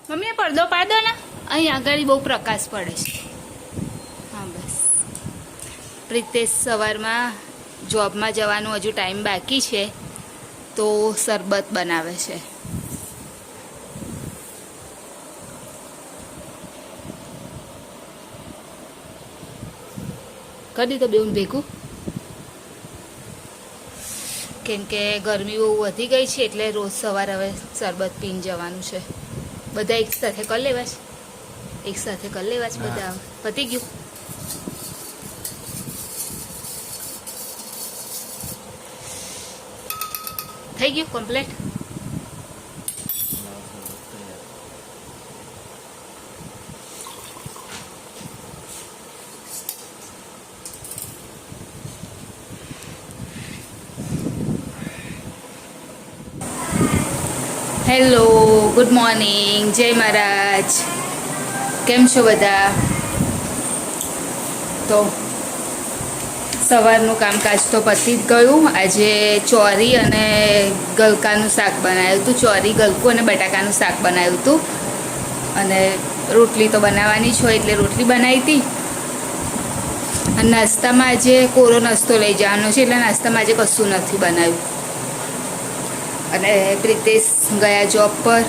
Mummy પડદો પાડ દો ને, અહીં આગળ બહુ પ્રકાશ પડે છે. હા બસ. પ્રિતેશ સવારમાં જોબમાં જવાનું હજુ ટાઈમ બાકી છે તો શરબત બનાવે છે. કરી દીધો બેઉન ભેગું, કેમ કે ગરમી બહુ વધી ગઈ છે એટલે રોજ સવારે હવે શરબત પીને જવાનું છે. બધા એક સાથે કરી લેવા છે, એક સાથે કરી લેવા છે બધા. પતી ગયું. થઈ ગયું કમ્પ્લીટ. હેલો, ગુડ મોર્નિંગ, જય મહારાજ. કેમ છો બધા? તો સવારનું કામકાજ તો પતી જ ગયું. આજે ચોરી અને ગલકાનું શાક બનાવ્યું હતું. ચોરી, ગલકું અને બટાકાનું શાક બનાવ્યું હતું. અને રોટલી તો બનાવવાની જ હોય એટલે રોટલી બનાવી હતી. અને નાસ્તામાં આજે કોરો નાસ્તો લઈ જવાનો છે એટલે નાસ્તામાં આજે કશું નથી બનાવ્યું. અને પ્રિતેશ ગયા જોબ પર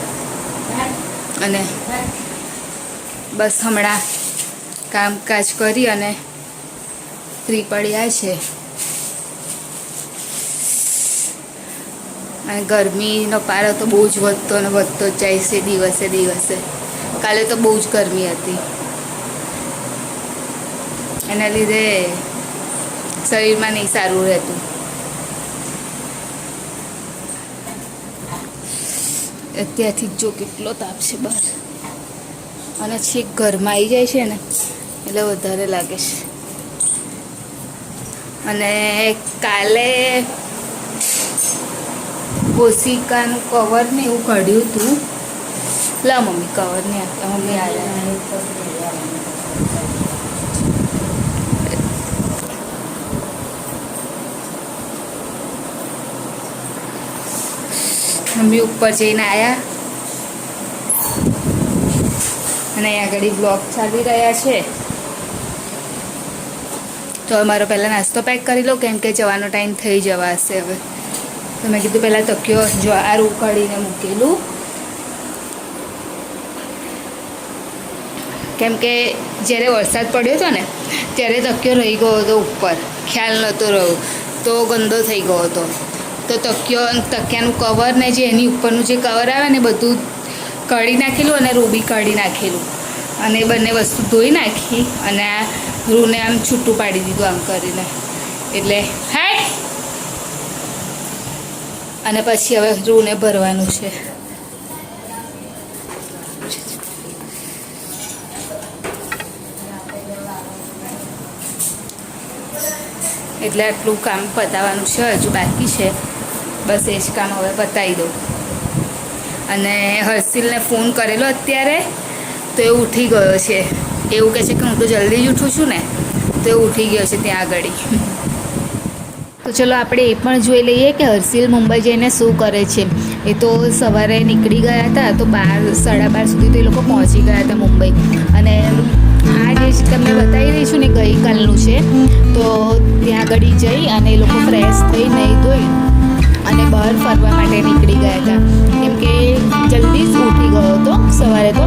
અને બસ હમણાં કામકાજ કરી અને ફ્રી પડ્યા છે. અને ગરમીનો પારો તો બહુ જ વધતો ને વધતો જ જાય છે દિવસે દિવસે. કાલે તો બહુ જ ગરમી હતી, એના લીધે શરીરમાં નહીં સારું રહેતું. અત્યારથી જો કેટલો તાપ છે બહાર, અને છેક ઘરમાં આવી જાય છે ને એટલે વધારે લાગે છે. અને કાલે ઓશિકાનું કવર ને એવું કાઢ્યું હતું. લા મમ્મી કવર ને આપતા, મમ્મી આવ્યા. મમ્મી ઉપર જઈને આવ્યા અને અહીં આગળ બ્લોગ ચાલી રહ્યા છે. તો મારો પહેલાં નાસ્તો પેક કરી લો, કેમ કે જવાનો ટાઈમ થઈ જવાશે હવે. તો મેં કીધું પહેલાં તકિયો જ્વાર ઉકાળીને મૂકેલું, કેમ કે જ્યારે વરસાદ પડ્યો હતો ને ત્યારે તકિયો રહી ગયો હતો ઉપર, ખ્યાલ નહોતો રહ્યો તો ગંદો થઈ ગયો હતો. તો તકિયાનું કવર ને જે એની ઉપરનું જે કવર આવે ને બધું કાઢી નાખેલું અને રૂ બી કાઢી નાખેલું. અને બંને વસ્તુ ધોઈ નાખી અને આ રૂને આમ છૂટું પાડી દીધું આમ કરીને. એટલે હાય. અને પછી હવે રૂને ભરવાનું છે. એટલે આટલું કામ પતાવવાનું છે, હજુ બાકી છે. બસ એ જ કામ હવે પતાવી દઉં. અને હર્ષિલને ફોન કરેલો અત્યારે તો એ ઉઠી ગયો છે. એવું કહે છે કે હું તો જલ્દી જ ઉઠું છું ને, તો એ ઉઠી ગયો છે ત્યાં આગળ. તો ચલો આપણે એ પણ જોઈ લઈએ કે હર્ષિલ મુંબઈ જઈને શું કરે છે. એ તો સવારે નીકળી ગયા હતા તો 12, 12:30 સુધી તો એ લોકો પહોંચી ગયા હતા મુંબઈ. અને આ જે તમને બતાવી રહી છું ને ગઈકાલનું છે. તો ત્યાં આગળ જઈ અને એ લોકો ફ્રેશ થઈ નહીં ધોઈ અને બહાર ફરવા માટે નીકળી ગયા હતા. કેમ કે જલ્દી જ ઉઠી ગયો હતો સવારે તો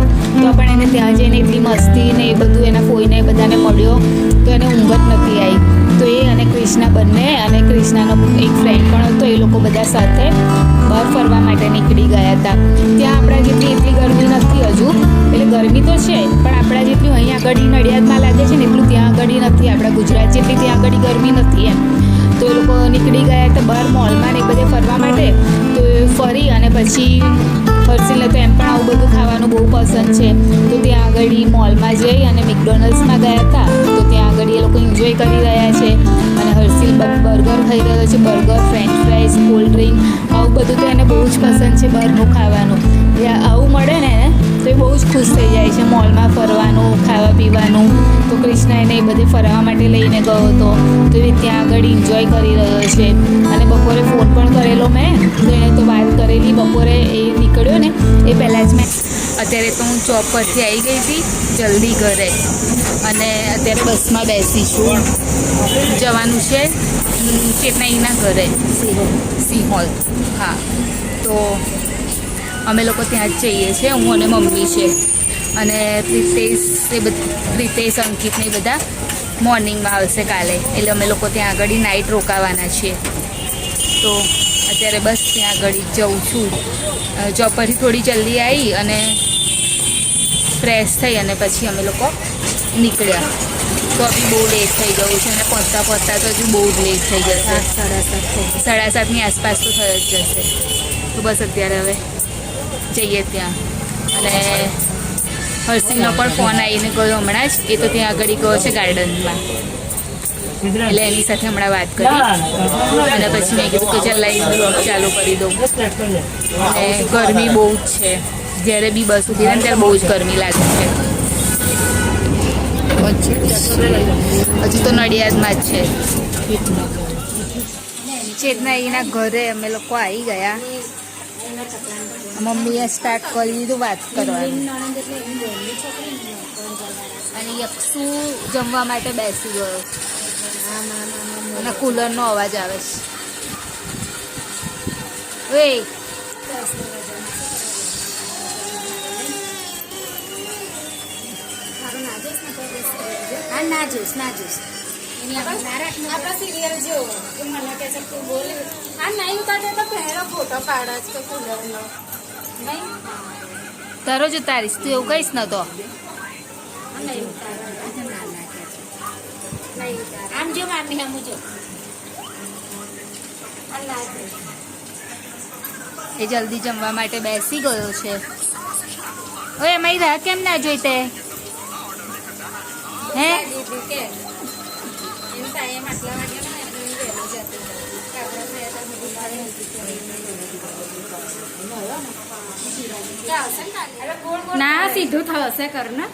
પણ એને ત્યાં જઈને એટલી મસ્તી ને એ બધું એના ફોઈને બધાને મળ્યો તો એને ઊંઘ જ નથી આવી. તો એ અને ક્રિષ્ના બંને અને ક્રિષ્નાનો એક ફ્રેન્ડ પણ હતો, એ લોકો બધા સાથે બહાર ફરવા માટે નીકળી ગયા હતા. ત્યાં આપણા જેટલી એટલી ગરમી નથી હજુ, એટલે ગરમી તો છે પણ આપણા જેટલી અહીંયા આગળ નડિયાદમાં લાગે છે ને એટલું ત્યાં આગળ નથી. આપણા ગુજરાત જેટલી ત્યાં આગળ ગરમી નથી એમ. તો એ લોકો નીકળી ગયા હતા બહાર મોલમાં ને એ બધે ફરવા માટે. તો ફરી અને પછી હર્ષિલને તો એમ પણ આવું બધું ખાવાનું બહુ પસંદ છે, તો ત્યાં આગળ મોલમાં જઈ અને મેકડોનલ્ડ્સમાં ગયા હતા. તો ત્યાં આગળ એ લોકો એન્જોય કરી રહ્યા છે અને હર્ષિલ બર્ગર ખાઈ રહ્યો છે. Burger, French fries, cold drink, આવું બધું તો એને બહુ જ પસંદ છે બહારનું ખાવાનું. આવું મળે ને તો એ બહુ જ ખુશ થઈ જાય છે, મોલમાં ફરવાનું, ખાવા પીવાનું. તો કૃષ્ણા એને એ બધે ફરવા માટે લઈને ગયો હતો, તો એ ત્યાં આગળ એન્જોય કરી રહ્યો છે. અને બપોરે ફોન પણ કરેલો મેં, તો એણે તો વાત કરેલી બપોરે. એ નીકળ્યો ને એ પહેલાં જ મેં અત્યારે તો હું જોબ પરથી આવી ગઈ હતી જલ્દી ઘરે, અને અત્યારે બસમાં બેસી છું. જવાનું છે ચેન્નાઈના ઘરે, સિંહોલ. હા, તો અમે લોકો ત્યાં જ જઈએ છીએ, હું અને મમ્મી છે. અને પ્રિતેશ અંકિત ને બધા મોર્નિંગમાં આવશે કાલે, એટલે અમે લોકો ત્યાં આગળ નાઇટ રોકાવાના છીએ. તો અત્યારે બસ ત્યાં આગળ જઉં છું. જોબ પરથી થોડી જલ્દી આવી અને ફ્રેશ થઈ અને પછી અમે લોકો નીકળ્યા. તો બી બહુ લેટ થઈ ગયું છે અને પહોંચતા પહોંચતા તો હજુ બહુ જ લેટ થઈ જશે. 7:30 આસપાસ તો થઈ જ જશે. તો બસ અત્યારે હવે જઈએ ત્યાં. અને હર્ષિલનો પણ ફોન આવીને ગયો હમણાં જ. એ તો ત્યાં આગળ ગયો છે ગાર્ડનમાં, એટલે એની સાથે હમણાં વાત કરી અને પછી મેં કીધું કે ચાલ લાઈવ બ્લોગ ચાલુ કરી દઉં. અને ગરમી બહુ જ છે, જ્યારે બી બસ ઊભી રહે ને ત્યારે બહુ જ ગરમી લાગે છે. હજુ તો નડિયાદમાં જ છે. ચેતનાઈના ઘરે અમે લોકો આવી ગયા. મમ્મીએ સ્ટાર્ટ કરી દીધું વાત કરવાનું. અને યક્ષુ જમવા માટે બેસી ગયો અને કુલરનો અવાજ આવે છે. ઓય ના જોઈશ આપણા સિરિયલ જેવો કે મને કે છે તું બોલે આ નહીં ઉતારે તો પહેલો ફોટો પાડે છે કે કુલરનો નહીં તારો જ ઉતારીશ. તું એવું કહીશ ને તો આમ જો મામી આમ જો એ જલ્દી જમવા માટે બેસી ગયો છે. ઓય અમારી રાહ કેમ ના જોઈ તે? હે ના સીધું થશે કર ને,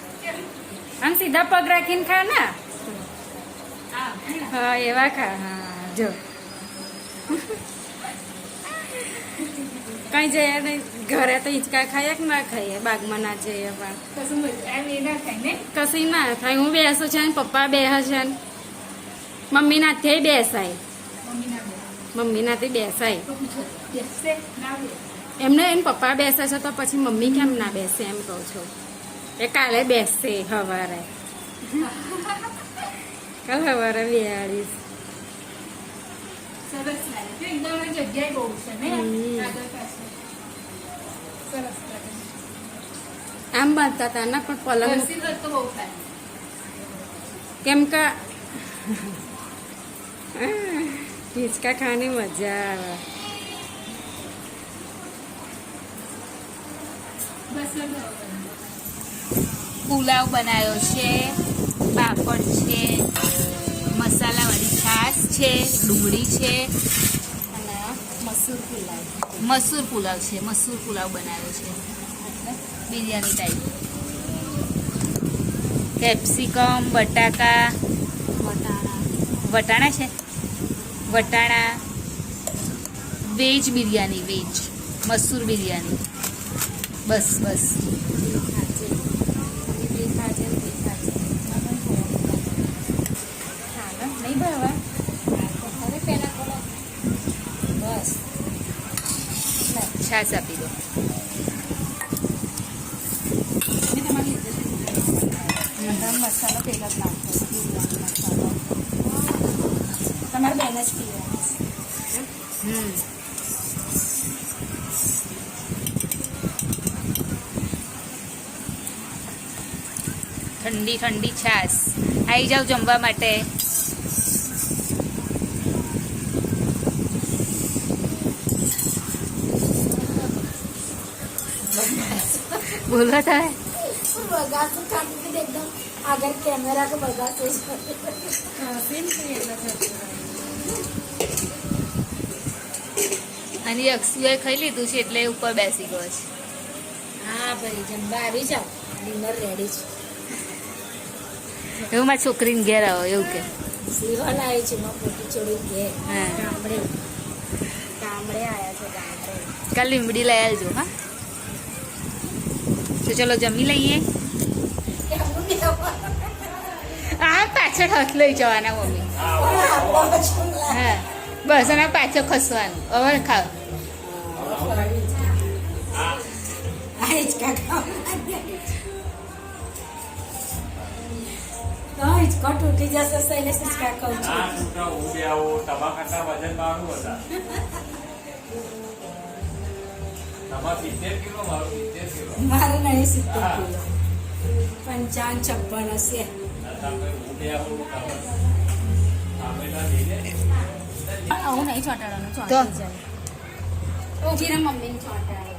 આમ સીધા પગ રાખીને ખા ને. હા એવા ખા. હા જો કઈ જઈએ નહીં ઘરે તો હિંચકા ખાઈએ કે ના ખાઈએ, બાગમાં ના જઈએ પણ કશું ના થાય. હું બેસું છે ને પપ્પા બેસે છે ને મમ્મી નાથી બેસાય, મમ્મી નાથી બેસાય એમને એને પપ્પા બેસે છે તો પછી મમ્મી કેમ ના બેસે એમ કહું છું. એ કાલે બેસશે સવારે, કાલ સવારે બેહાડીશ. આમ બાંધતા હતા ને પણ પલંગ કેમ કે હિંચકા ખાવાની મજા આવે. પુલાવ બનાવ્યો છે, પાપડ છે, મસાલાવાળી છાશ છે, ડુંગળી છે અને મસૂર પુલાવ છે. મસૂર પુલાવ બનાવ્યો છે, બિરયાની ટાઈપ. કેપ્સિકમ, બટાકા, વટાણા છે, વટાણા, વેજ બિરયાની, વેજ મસૂર બિરયાની. બસ બસ નહીં ભાવા બસ છાશ આપી દો. મસાલો પહેલાં જ નાખો. એને જ પીવાનું. ઠંડી ઠંડી છાશ. આવી જાઓ જમવા માટે. बोलवा था बगा तो काट के एकदम अगर कैमरा को बगा तो અને અક્ષુએ ખાઈ લીધું છે એટલે ઉપર બેસી ગયો છે. હા ભાઈ જમવા આવી જાઓ, ડિનર રેડી છે. એવું મારી છોકરીને ઘેર આવો એવું કે સીવલ આવી છે માં પોતી ચોડી ઘેર. હા. ગામડે આયા છે ગામડે. કાલ લીમડી લઈ આવજો. હા તો ચલો જમી લઈએ. આ પાછળ હાથ લઈ જવાના મમ્મી. હા બસ અને પાછળ ખસવાનું. હવે ખાવ. તૂટી જશે શૈલેષ હિંચકા ખાઉં છું. મારે નહીં 70 કિલો 55 56 હશે. આવું નહીં ચોટાડવાનું, ચોંટી જાય. ઉભી રહે મમ્મીને ચોટાડે.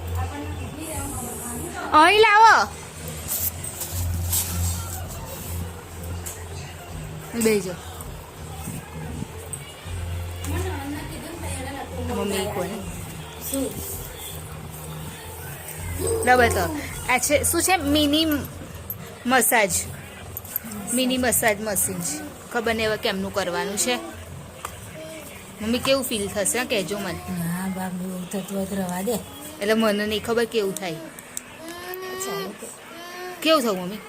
અહીં લાવો. બેજો મમ્મી કોને શું બરાબર. તો આ છે શું છે? મિની મસાજ મશીન છે. ખબર નહીં હવે કેમનું કરવાનું છે. મમ્મી કેવું ફીલ થશે કહેજો મને. હા બાબુ એવું થતું હોય તો રવા દે. એટલે મને નહીં ખબર કેવું થાય. ચાલો કેવું થયું મમ્મી?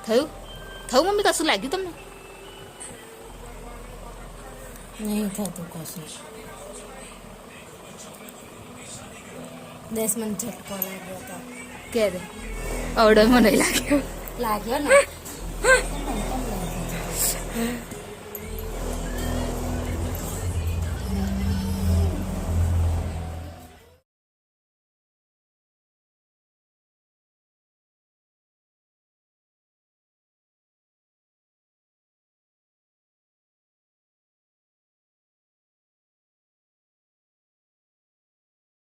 થયું મમ્મી? કશું લાગ્યું તમને? નહીં થતું કશું. 10 મિનિટ ઝટકો લાગ્યો હતો. ક્યારે? ઓર્ડરમાં નહીં લાગ્યો. લાગ્યો ને